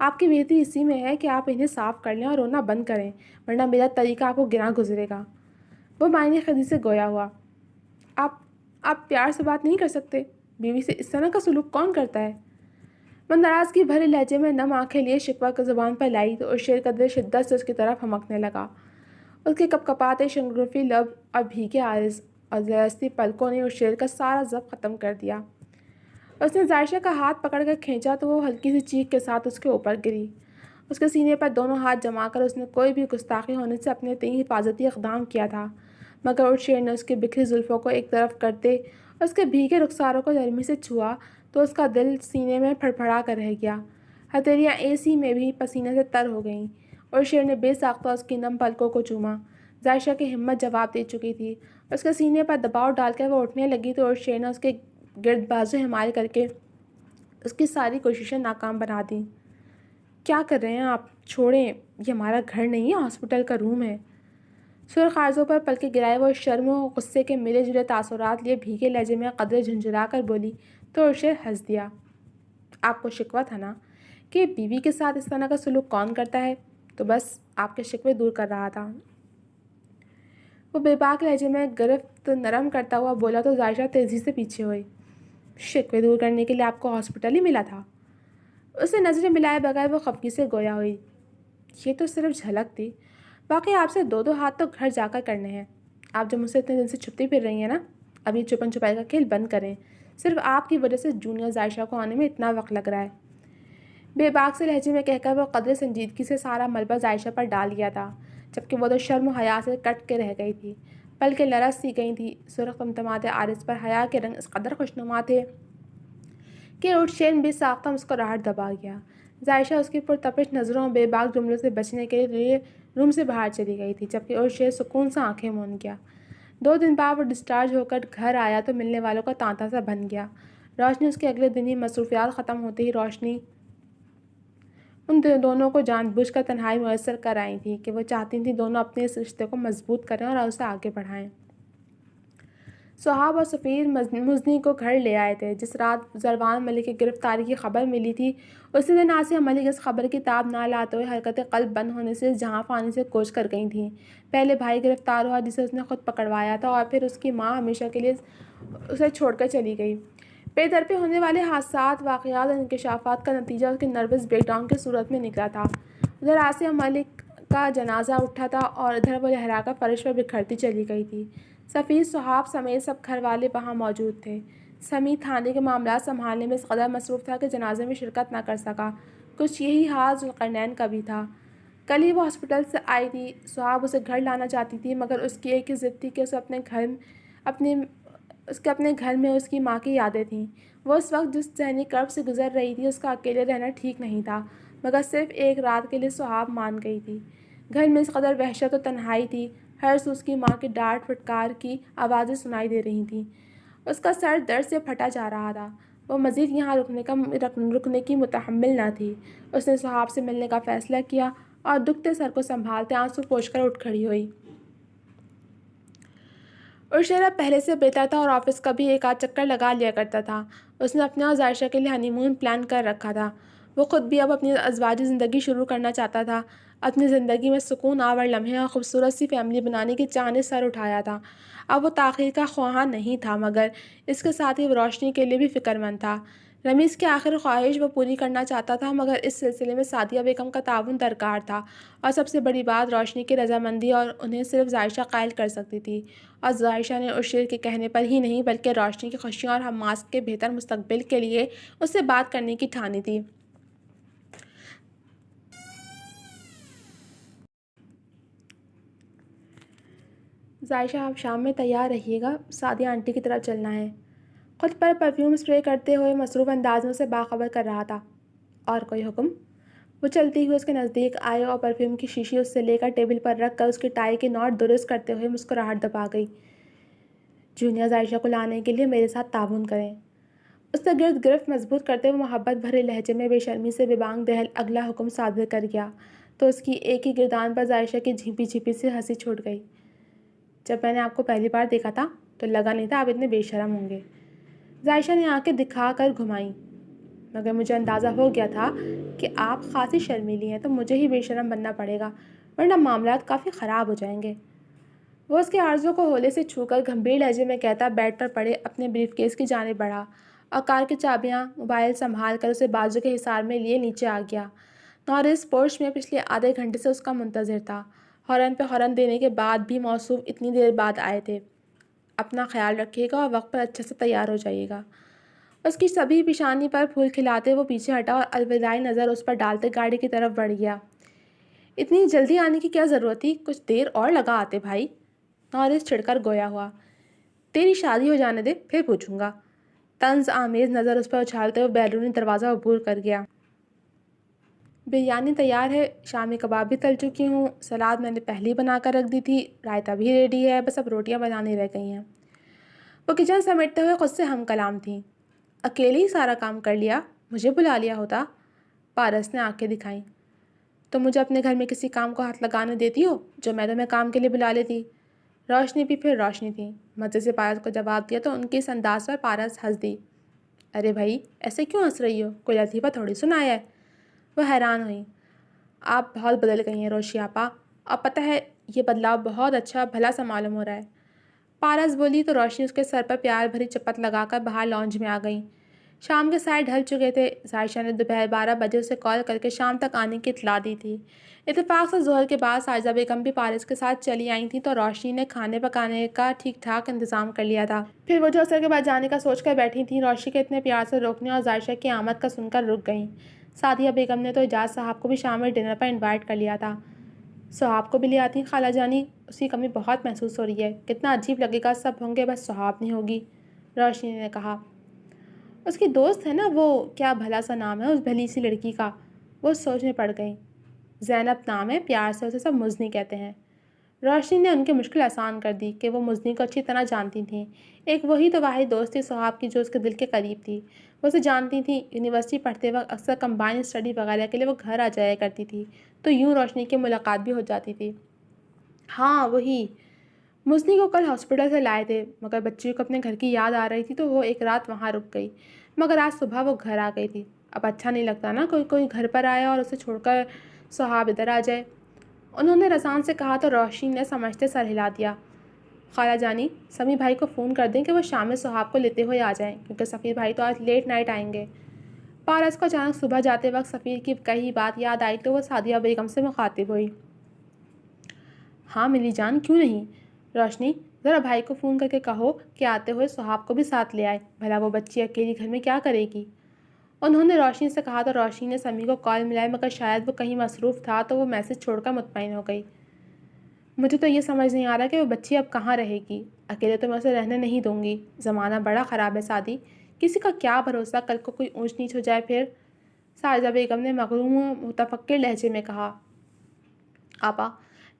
آپ کی بہتری اسی میں ہے کہ آپ انہیں صاف کر لیں اور رونا بند کریں، ورنہ میرا طریقہ آپ کو گراں گزرے گا۔ وہ معنی خدی سے گویا ہوا۔ آپ پیار سے بات نہیں کر سکتے؟ بیوی سے اس طرح کا سلوک کون کرتا ہے؟ وہ ناراضگی بھرے لہجے میں نم آنکھیں لیے شکوہ کو زبان پر لائی تو شیر کا دل شدت سے اس کی طرف ہمکنے لگا۔ اس کے کپ کپاتے شنگروفی لب اور بھیگے عارض اور زرستی پلکوں نے اس شیر کا سارا ضبط ختم کر دیا۔ اس نے ظاہشہ کا ہاتھ پکڑ کر کھینچا تو وہ ہلکی سی چیخ کے ساتھ اس کے اوپر گری۔ اس کے سینے پر دونوں ہاتھ جما کر اس نے کوئی بھی گستاخی ہونے سے اپنے تئیں حفاظتی اقدام کیا تھا، مگر اس شیر نے اس کی بکھری زلفوں کو ایک طرف کرتے اس کے بھیگے رخساروں کو نرمی سے چھوا تو اس کا دل سینے میں پھڑپھڑا کر رہ گیا۔ ہتھیلیاں اے میں بھی پسینے سے تر ہو گئیں اور شیر نے بے ساختہ اس کی نم پلکوں کو چوما۔ ظاہشہ کی ہمت جواب دے چکی تھی۔ اس کے سینے پر دباؤ ڈال کر وہ اٹھنے لگی تو شیر نے اس کے گرد بازو حمایل کر کے اس کی ساری کوششیں ناکام بنا دیں۔ کیا کر رہے ہیں آپ؟ چھوڑیں، یہ ہمارا گھر نہیں ہے، ہاسپٹل کا روم ہے۔ سرخ آرزوں پر پلکیں گرائے وہ شرم و غصے کے ملے جلے تاثرات لیے بھیگے لہجے میں قدرے جھنجھلا کر بولی تو شیر ہنس دیا۔ آپ کو شکوہ تھا نا کہ بیوی کے ساتھ اس طرح کا سلوک کون کرتا ہے، تو بس آپ کے شکوے دور کر رہا تھا۔ وہ بے باک لہجے میں گرفت نرم کرتا ہوا بولا تو ظاہشہ تیزی سے پیچھے ہوئی۔ شکوے دور کرنے کے لیے آپ کو ہاسپٹل ہی ملا تھا؟ اسے نظریں ملائے بغیر وہ خفگی سے گویا ہوئی۔ یہ تو صرف جھلک تھی، باقی آپ سے دو ہاتھ تو گھر جا کر کرنے ہیں۔ آپ جو مجھ سے اتنے دن سے چھپتی پھر رہی ہیں نا، اب یہ چھپن چھپائی کا کھیل بند کریں۔ صرف آپ کی وجہ سے جونیئر ظاہشہ کو آنے میں اتنا وقت لگ رہا ہے۔ بے باک سے لہجے میں کہہ کر وہ قدرے سنجیدگی سے سارا ملبہ ظاہشہ پر ڈال دیا تھا، جبکہ وہ تو شرم و حیا سے کٹ کے رہ گئی تھی، پلکیں لرز سی گئی تھیں۔ سرخ تمتماتے عارض پر حیا کے رنگ اس قدر خوشنما تھے کہ اورشین بے ساختہ مسکراہٹ دبا گیا۔ ظاہشہ اس کی پرتپش نظروں اور بے باک جملوں سے بچنے کے لیے روم سے باہر چلی گئی تھی، جبکہ اورشین سکون سے آنکھیں موند گیا۔ 2 دن بعد وہ ڈسچارج ہو کر گھر آیا تو ملنے والوں کا تانتا سا بن گیا۔ روشنی اس کے اگلے دن ہی مصروفیات ختم ہوتے ہی روشنی ان دونوں کو جان بوجھ کر تنہائی میسر کر آئی تھی کہ وہ چاہتی تھیں دونوں اپنے اس رشتے کو مضبوط کریں اور اسے آگے بڑھائیں۔ سہاب اور سفیر مزنی کو گھر لے آئے تھے۔ جس رات زروان ملک کی گرفتاری کی خبر ملی تھی، اسی دن آسیہ ملک اس خبر کی تاب نہ لاتے ہوئے حرکت قلب بند ہونے سے جہاں فانی سے کوچ کر گئی تھیں۔ پہلے بھائی گرفتار ہوا جسے اس نے خود پکڑوایا تھا، اور پھر اس کی ماں ہمیشہ کے لیے اسے چھوڑ کر چلی گئی۔ پے در پہ ہونے والے حادثات، واقعات اور انکشافات کا نتیجہ اس کے نروس بریک ڈاؤن کی صورت میں نکلا تھا۔ ادھر آسیہ ملک کا جنازہ اٹھا تھا اور ادھر وہ لہرا کر فرش پر بکھرتی چلی گئی تھی۔ سفیر صحاب سمیت سب گھر والے وہاں موجود تھے۔ سمیع تھانے کے معاملات سنبھالنے میں اس قدر مصروف تھا کہ جنازے میں شرکت نہ کر سکا۔ کچھ یہی حال ذوالقرنین کا بھی تھا۔ کل ہی وہ ہاسپٹل سے آئی تھی۔ صحاب اسے گھر لانا چاہتی تھی، مگر اس کی ایک ہی ضد تھی کہ اسے اپنے گھر میں اس کی ماں کی یادیں تھیں۔ وہ اس وقت جس ذہنی کرب سے گزر رہی تھی، اس کا اکیلے رہنا ٹھیک نہیں تھا، مگر صرف ایک رات کے لیے صحاب مان گئی تھی۔ گھر میں اس قدر وحشت و تنہائی تھی، ہر سو اس کی ماں کی ڈانٹ پھٹکار کی آوازیں سنائی دے رہی تھیں۔ اس کا سر درد سے پھٹا جا رہا تھا۔ وہ مزید یہاں رکنے کی متحمل نہ تھی۔ اس نے صحاب سے ملنے کا فیصلہ کیا اور دکھتے سر کو سنبھالتے آنسو پوچھ کر اٹھ کھڑی ہوئی۔ عشیرہ پہلے سے بہتر تھا اور آفس کا بھی ایک آدھ چکر لگا لیا کرتا تھا۔ اس نے اپنے اور ظاہشہ کے لیے ہنی مون پلان کر رکھا تھا۔ وہ خود بھی اب اپنی ازواجی زندگی شروع کرنا چاہتا تھا۔ اپنی زندگی میں سکون آور لمحے اور خوبصورت سی فیملی بنانے کی چاہ نے سر اٹھایا تھا۔ اب وہ تاخیر کا خواہاں نہیں تھا، مگر اس کے ساتھ ہی وہ روشنی کے لیے بھی فکر مند تھا۔ رمیز کی آخری خواہش وہ پوری کرنا چاہتا تھا، مگر اس سلسلے میں سعدیہ بیگم کا تعاون درکار تھا، اور سب سے بڑی بات روشنی کی رضامندی اور انہیں صرف ظاہشہ قائل کر سکتی تھی، اور ظاہشہ نے عشیر کے کہنے پر ہی نہیں بلکہ روشنی کی خوشیوں اور حماس کے بہتر مستقبل کے لیے اس سے بات کرنے کی ٹھانی تھی۔ ظاہشہ آپ شام میں تیار رہیے گا، سعدیہ آنٹی کی طرف چلنا ہے۔ خود پر پرفیوم اسپرے کرتے ہوئے مصروف انداز میں اسے باخبر کر رہا تھا۔ اور کوئی حکم؟ وہ چلتی ہوئی اس کے نزدیک آئے اور پرفیوم کی شیشی اس سے لے کر ٹیبل پر رکھ کر اس کی ٹائی کی نوٹ درست کرتے ہوئے مسکراہٹ دبا گئی۔ جونیئر ظاہشہ کو لانے کے لیے میرے ساتھ تعاون کریں۔ اس نے گرد گرفت مضبوط کرتے ہوئے محبت بھرے لہجے میں بے شرمی سے بے بانگ دہل اگلا حکم صادر کر گیا تو اس کی ایک ہی گردان پر ظاہشہ کی جھپی جھپی سی ہنسی چھوٹ گئی۔ جب میں نے آپ کو پہلی بار دیکھا تھا تو لگا نہیں تھا آپ اتنے بے شرم ہوں گے۔ ظاہشہ نے آنکھیں دکھا کر گھمائیں۔ مگر مجھے اندازہ ہو گیا تھا کہ آپ خاصی شرمیلی ہیں، تو مجھے ہی بے شرم بننا پڑے گا، ورنہ معاملات کافی خراب ہو جائیں گے۔ وہ اس کے عارضوں کو ہولے سے چھو کر گھمبیر لہجے میں کہتا بیڈ پر پڑے اپنے بریف کیس کی جانب بڑھا اور کار کی چابیاں موبائل سنبھال کر اسے بازو کے حصار میں لیے نیچے آ گیا۔ نارس پورش میں پچھلے آدھے گھنٹے سے اس کا منتظر تھا۔ ہارن پہ ہارن دینے کے بعد بھی موصوف اتنی دیر بعد آئے تھے۔ اپنا خیال رکھیے گا اور وقت پر اچھے سے تیار ہو جائیے گا۔ اس کی سبھی پیشانی پر پھول کھلاتے وہ پیچھے ہٹا اور الوداعی نظر اس پر ڈالتے گاڑی کی طرف بڑھ گیا۔ اتنی جلدی آنے کی کیا ضرورت تھی؟ کچھ دیر اور لگا آتے بھائی۔ نارس چھڑ کر گویا ہوا۔ تیری شادی ہو جانے دے، پھر پوچھوں گا۔ طنز آمیز نظر اس پر اچھالتے ہوئے بیرونی دروازہ عبور کر گیا۔ بریانی تیار ہے، شامی کباب بھی تل چکی ہوں، سلاد میں نے پہلے ہی بنا کر رکھ دی تھی، رائتا بھی ریڈی ہے، بس اب روٹیاں بنانی رہ گئی ہیں۔ وہ کچن سمیٹتے ہوئے خود سے ہم کلام تھیں۔ اکیلے ہی سارا کام کر لیا، مجھے بلا لیا ہوتا۔ پارس نے آنکھیں دکھائیں۔ تو مجھے اپنے گھر میں کسی کام کو ہاتھ لگانے دیتی ہو جو میں تمہیں کام کے لیے بلا لیتی؟ روشنی بھی پھر روشنی تھی۔ مزے سے پارس کو جواب دیا تو ان کی اس انداز پر پارس ہنس دی۔ ارے بھائی ایسے کیوں ہنس رہی ہو؟ کوئی لطیفہ تھوڑی سنایا ہے۔ وہ حیران ہوئیں۔ آپ بہت بدل گئی ہیں روشی آپا، اب پتہ ہے یہ بدلاؤ بہت اچھا بھلا سا معلوم ہو رہا ہے۔ پارس بولی تو روشنی اس کے سر پر پیار بھری چپت لگا کر باہر لانج میں آ گئیں۔ شام کے سائے ڈھل چکے تھے۔ سائشہ نے دوپہر 12 بجے اسے کال کر کے شام تک آنے کی اطلاع دی تھی۔ اتفاق سے ظہر کے بعد سائزہ بیگم بھی پارس کے ساتھ چلی آئی تھیں تو روشنی نے کھانے پکانے کا ٹھیک ٹھاک انتظام کر لیا تھا۔ پھر وہ جو عصر کے بعد جانے کا سوچ کر بیٹھی تھیں، روشنی کے اتنے پیار سے روکنے اور عائشہ کی آمد کا سن کر رک گئیں۔ سعدیہ بیگم نے تو اعجاز صاحب کو بھی شام میں ڈنر پر انوائٹ کر لیا تھا۔ صحاب کو بھی لے آتی خالہ جانی، اس کی کمی بہت محسوس ہو رہی ہے، کتنا عجیب لگے گا، سب ہوں گے بس صحاب نہیں ہوگی، روشنی نے کہا۔ اس کی دوست ہے نا وہ، کیا بھلا سا نام ہے اس بھلی سی لڑکی کا؟ وہ سوچ میں پڑ گئیں۔ زینب نام ہے، پیار سے اسے سب مزنی کہتے ہیں۔ روشنی نے ان کی مشکل آسان کر دی کہ وہ مزنی کو اچھی طرح جانتی تھیں۔ ایک وہی تو واحد دوست تھی صحاب کی جو اس کے دل کے قریب تھی۔ وہ اسے جانتی تھیں، یونیورسٹی پڑھتے وقت اکثر کمبائن اسٹڈی وغیرہ کے لیے وہ گھر آ جایا کرتی تھی، تو یوں روشنی کی ملاقات بھی ہو جاتی تھی۔ ہاں وہی، مزنی کو کل ہاسپٹل سے لائے تھے، مگر بچی کو اپنے گھر کی یاد آ رہی تھی تو وہ ایک رات وہاں رک گئی، مگر آج صبح وہ گھر آ گئی تھی۔ اب اچھا نہیں لگتا نا کوئی گھر پر آیا اور اسے چھوڑ کر صحاب ادھر آ جائے۔ انہوں نے رضان سے کہا تو روشنی نے سمجھتے سر ہلا دیا۔ خالہ جانی سمی بھائی کو فون کر دیں کہ وہ شام میں صحاب کو لیتے ہوئے آ جائیں، کیونکہ سفیر بھائی تو آج لیٹ نائٹ آئیں گے۔ پارس کو اچانک صبح جاتے وقت سفیر کی کہی بات یاد آئی تو وہ سعدیہ بیگم سے مخاطب ہوئی۔ ہاں ملی جان، کیوں نہیں؟ روشنی ذرا بھائی کو فون کر کے کہو کہ آتے ہوئے صحاب کو بھی ساتھ لے آئے، بھلا وہ بچی اکیلی گھر میں کیا کرے گی؟ انہوں نے روشنی سے کہا تو روشنی نے سمی کو کال ملائی، مگر شاید وہ کہیں مصروف تھا تو وہ میسج چھوڑ کر مطمئن ہو گئی۔ مجھے تو یہ سمجھ نہیں آ رہا کہ وہ بچی اب کہاں رہے گی، اکیلے تو میں اسے رہنے نہیں دوں گی، زمانہ بڑا خراب ہے سعدی، کسی کا کیا بھروسہ، کل کو کوئی اونچ نیچ ہو جائے پھر۔ سائزہ بیگم نے مغروم و متفکر لہجے میں کہا۔ آپا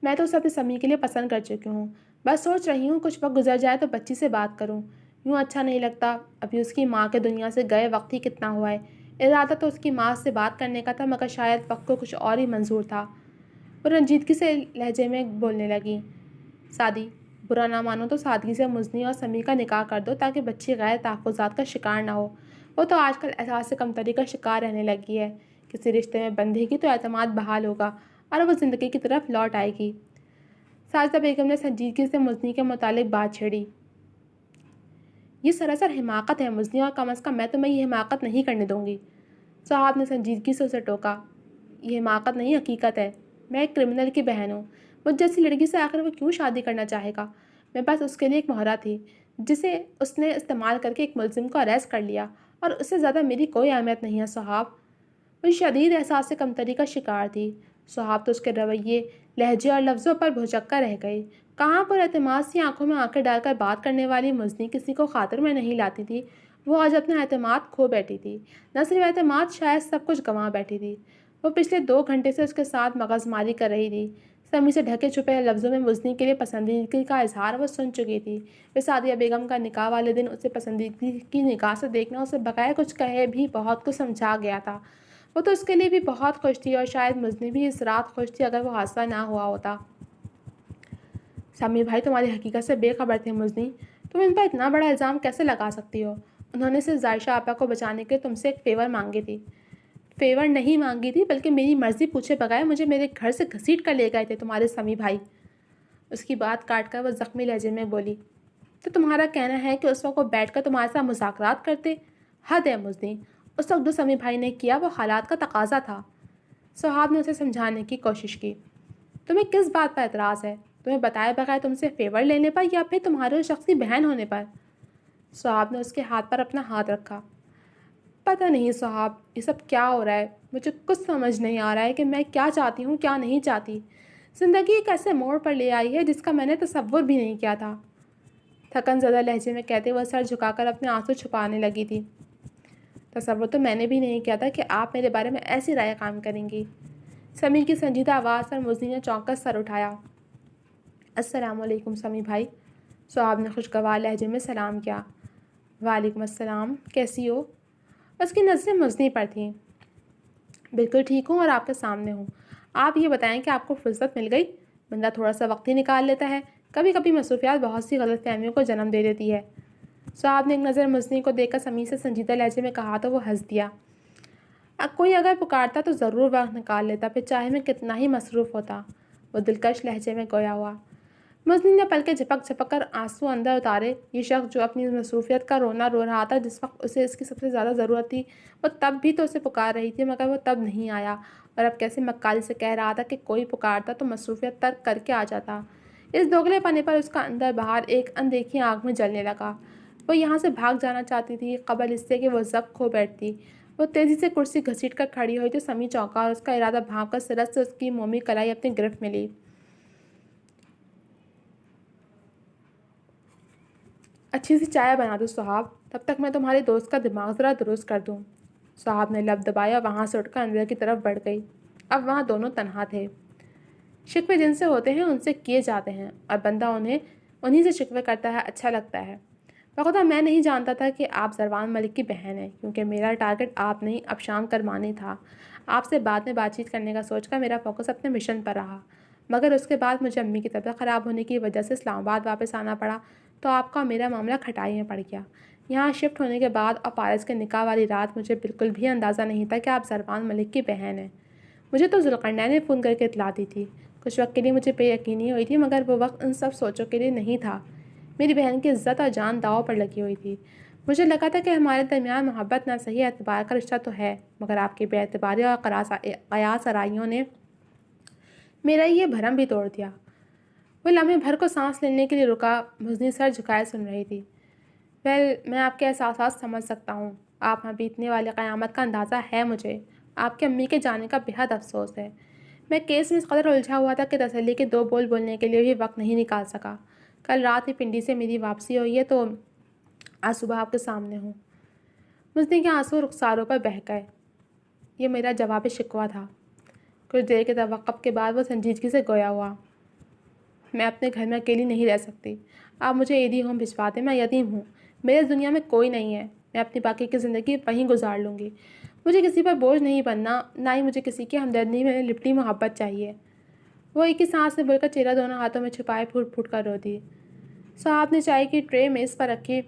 میں تو اسے اپنی سمی کے لیے پسند کر چکی ہوں، بس سوچ رہی ہوں کچھ وقت گزر جائے تو بچی سے بات کروں، یوں اچھا نہیں لگتا، ابھی اس کی ماں کے دنیا سے گئے وقت ہی کتنا ہوا ہے۔ ارادہ تو اس کی ماں سے بات کرنے کا تھا، مگر شاید وقت کو کچھ اور ہی منظور تھا۔ وہ رنجیدگی سے لہجے میں بولنے لگی۔ سعدی برا نہ مانو تو سادگی سے مزنی اور سمی کا نکاح کر دو تاکہ بچی غیر تحفظات کا شکار نہ ہو۔ وہ تو آج کل احساس کمتری کا شکار رہنے لگی ہے، کسی رشتے میں بندھے گی تو اعتماد بحال ہوگا اور وہ زندگی کی طرف لوٹ آئے گی۔ سائزہ بیگم نے سنجیدگی سے مزنی کے متعلق بات چھیڑی۔ یہ سراسر حماقت ہے مزنی، اور کم از کم میں تمہیں یہ حماقت نہیں کرنے دوں گی۔ صاحب نے سنجیدگی سے اسے ٹوکا۔ یہ حماقت نہیں، حقیقت ہے، میں ایک کرمنل کی بہن ہوں، مجھ جیسی لڑکی سے آخر وہ کیوں شادی کرنا چاہے گا؟ میں بس اس کے لیے ایک مہرہ تھی جسے اس نے استعمال کر کے ایک ملزم کو اریسٹ کر لیا، اور اس سے زیادہ میری کوئی اہمیت نہیں ہے صحاب۔ وہ شدید احساس کمتری کا شکار تھی۔ صحاب تو اس کے رویے، لہجے اور لفظوں پر بھوچکا رہ گئی۔ کہاں پر اعتماد سی آنکھوں میں آنکھیں ڈال کر بات کرنے والی مزنی کسی کو خاطر میں نہیں لاتی تھی، وہ آج اپنا اعتماد کھو بیٹھی تھی، نہ صرف اعتماد، شاید سب کچھ گنوا بیٹھی تھی۔ وہ پچھلے 2 گھنٹے سے اس کے ساتھ مغز ماری کر رہی تھی۔ سمی سے ڈھکے چھپے لفظوں میں مزنی کے لیے پسندیدگی کا اظہار وہ سن چکی تھی۔ پھر سعدیہ بیگم کا نکاح والے دن اسے پسندیدگی کی نگاہ سے دیکھنا اسے بغیر کچھ کہے بھی بہت کچھ سمجھا گیا تھا۔ وہ تو اس کے لیے بھی بہت خوش تھی، اور شاید مزنی بھی اس رات خوش تھی اگر وہ حادثہ نہ ہوا ہوتا۔ سمی بھائی تمہاری حقیقت سے بے خبر تھے مزنی، تم ان پر اتنا بڑا الزام کیسے لگا سکتی ہو؟ انہوں نے صرف ظاہرہ آپا کو بچانے کے تم سے ایک فیور مانگی تھی. فیور نہیں مانگی تھی بلکہ میری مرضی پوچھے بغیر مجھے میرے گھر سے گھسیٹ کر لے گئے تھے تمہارے سمی بھائی. اس کی بات کاٹ کر وہ زخمی لہجے میں بولی. تو تمہارا کہنا ہے کہ اس وقت وہ بیٹھ کر تمہارے ساتھ مذاکرات کرتے؟ حد ہے مزنی. اس وقت جو سمی بھائی نے کیا وہ حالات کا تقاضا تھا. سہاب نے اسے سمجھانے کی کوشش کی. تمہیں کس بات پر اعتراض ہے؟ تمہیں بتائے بغیر تم سے فیور لینے پر یا پھر تمہارے شخصی بہن ہونے پر؟ سہاب نے اس کے ہاتھ پر اپنا ہاتھ رکھا. پتہ نہیں صاحب، یہ سب کیا ہو رہا ہے. مجھے کچھ سمجھ نہیں آ رہا ہے کہ میں کیا چاہتی ہوں کیا نہیں چاہتی. زندگی ایک ایسے موڑ پر لے آئی ہے جس کا میں نے تصور بھی نہیں کیا تھا. تھکن زدہ لہجے میں کہتے ہوئے سر جھکا کر اپنے آنسو چھپانے لگی تھی. تصور تو میں نے بھی نہیں کیا تھا کہ آپ میرے بارے میں ایسی رائے قائم کریں گی. سمیر کی سنجیدہ آواز پر مزنی نے چونک کر سر اٹھایا. السلام علیکم سمی بھائی. صحاب نے خوشگوار لہجے میں سلام کیا. وعلیکم السلام، کیسی ہو؟ اس کی نظریں مزنی پر تھیں. بالکل ٹھیک ہوں اور آپ کے سامنے ہوں. آپ یہ بتائیں کہ آپ کو فرصت مل گئی؟ بندہ تھوڑا سا وقت ہی نکال لیتا ہے. کبھی کبھی مصروفیات بہت سی غلط فہمیوں کو جنم دے دیتی ہے. صاحب نے ایک نظر مزنی کو دیکھ کر سمیع سے سنجیدہ لہجے میں کہا تو وہ ہنس دیا. کوئی اگر پکارتا تو ضرور وقت نکال لیتا، پھر چاہے میں کتنا ہی مصروف ہوتا. وہ دلکش لہجے میں گویا ہوا. مزنی نے پلکیں جھپک جھپک کر آنسو اندر اتارے. یہ شخص جو اپنی مصروفیت کا رونا رو رہا تھا جس وقت اسے اس کی سب سے زیادہ ضرورت تھی، وہ تب بھی تو اسے پکار رہی تھی مگر وہ تب نہیں آیا، اور اب کیسے مکاری سے کہہ رہا تھا کہ کوئی پکارتا تو مصروفیت ترک کر کے آ جاتا. اس دوگلے پنے پر اس کا اندر باہر ایک اندیکھی آگ میں جلنے لگا. وہ یہاں سے بھاگ جانا چاہتی تھی قبل اس سے کہ وہ ضبط کھو بیٹھتی. وہ تیزی سے کرسی گھسیٹ کر کھڑی ہوئی تو سمیع چونکا اور اس کا ارادہ بھانپ کر سرت سے اس کی مومی کلائی اپنی گرفت میں لی. اچھی سی چائے بنا دو صاحب، تب تک میں تمہارے دوست کا دماغ ذرا درست کر دوں. صاحب نے لب دبایا، وہاں سے اٹھ کر اندر کی طرف بڑھ گئی. اب وہاں دونوں تنہا تھے. شکوے جن سے ہوتے ہیں ان سے کیے جاتے ہیں اور بندہ انہیں سے شکوے کرتا ہے، اچھا لگتا ہے. بخدا میں نہیں جانتا تھا کہ آپ زروان ملک کی بہن ہیں، کیونکہ میرا ٹارگٹ آپ نہیں ابشام کرمانی تھا. آپ سے بعد میں بات چیت کرنے کا سوچ کر میرا فوکس اپنے مشن پر رہا، مگر اس کے بعد مجھے امی کی طبیعت خراب ہونے کی وجہ سے اسلام آباد واپس آنا پڑا تو آپ کا میرا معاملہ کھٹائی میں پڑ گیا. یہاں شفٹ ہونے کے بعد اور پارس کے نکاح والی رات مجھے بالکل بھی اندازہ نہیں تھا کہ آپ زروان ملک کی بہن ہیں. مجھے تو ذوالقرنین نے فون کر کے اطلاع دی تھی. کچھ وقت کے لیے مجھے بے یقینی ہوئی تھی مگر وہ وقت ان سب سوچوں کے لیے نہیں تھا. میری بہن کی عزت اور جان داؤ پر لگی ہوئی تھی. مجھے لگا تھا کہ ہمارے درمیان محبت نہ صحیح اعتبار کا رشتہ تو ہے، مگر آپ کی بے اعتباری اور قیاس آرائیوں نے میرا یہ بھرم بھی توڑ دیا. وہ لمحے بھر کو سانس لینے کے لیے رکا. مزنی سر جھکائے سن رہی تھی. میں آپ کے احساسات سمجھ سکتا ہوں. آپ ہاں بیتنے والے قیامت کا اندازہ ہے مجھے. آپ کی امی کے جانے کا بہت افسوس ہے. میں کیس میں اس قدر الجھا ہوا تھا کہ تسلی کے دو بول بولنے کے لیے بھی وقت نہیں نکال سکا. کل رات ہی پنڈی سے میری واپسی ہوئی ہے تو آج صبح آپ کے سامنے ہوں. مزنی کے آنسو رخساروں پر بہہ گئے. یہ میرا جواب شکوہ تھا. کچھ دیر کے توقف کے بعد وہ سنجیدگی سے گویا ہوا. میں اپنے گھر میں اکیلی نہیں رہ سکتی. آپ مجھے عیدی ہوم بھجوا دیں. میں یتیم ہوں. میرے دنیا میں کوئی نہیں ہے. میں اپنی باقی کی زندگی وہیں گزار لوں گی. مجھے کسی پر بوجھ نہیں بننا، نہ ہی مجھے کسی کی ہمدردی میں لپٹی محبت چاہیے. وہ ایک ہی سانس میں بول کر چہرہ دونوں ہاتھوں میں چھپائے پھوٹ پھوٹ کر رو دی. صاحب نے چائے کی ٹرے میز پر رکھی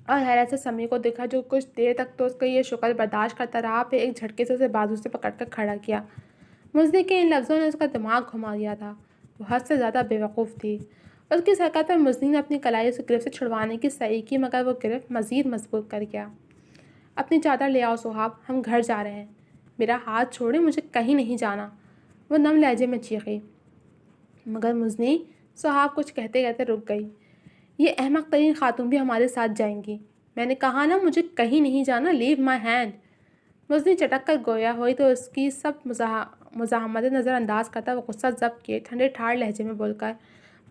اور حیرت سے سمیع کو دیکھا جو کچھ دیر تک تو اس کا یہ شکل برداشت کرتا رہا، پھر ایک جھٹکے سے اسے بازو سے پکڑ کر کھڑا کیا. مزنی کے ان لفظوں نے اس کا دماغ گھما دیا تھا. وہ حد سے زیادہ بے وقوف تھی. اس کی حرکت پر مزنی نے اپنی کلائی اسے گرفت سے چھڑوانے کی سعی کی مگر وہ گرفت مزید مضبوط کر گیا. اپنی چادر لے آؤ صحاب، ہم گھر جا رہے ہیں. میرا ہاتھ چھوڑیں، مجھے کہیں نہیں جانا. وہ نم لہجے میں چیخی. مگر مزنی، صحاب کچھ کہتے کہتے رک گئی. یہ احمق ترین خاتون بھی ہمارے ساتھ جائیں گی. میں نے کہا نا مجھے کہیں نہیں جانا. لیو مائی ہینڈ. مزنی چٹک کر گویا ہوئی تو اس کی سب مزاحمتیں نظر انداز کرتا وہ غصہ ضبط کیے ٹھنڈے ٹھاڑ لہجے میں بول کر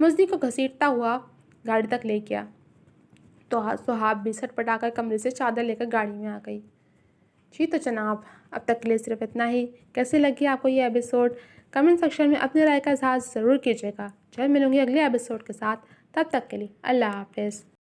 مزنی کو گھسیٹتا ہوا گاڑی تک لے گیا. تو صحاب بھی سٹ پٹا کر کمرے سے چادر لے کر گاڑی میں آ گئی. جی تو جناب، اب تک کے لیے صرف اتنا ہی. کیسے لگی آپ کو یہ ایپیسوڈ؟ کمنٹ سیکشن میں اپنی رائے کا اظہار ضرور کیجیے گا. جلد ملوں گی اگلے ایپیسوڈ کے ساتھ. تب تک کے لیے اللہ حافظ.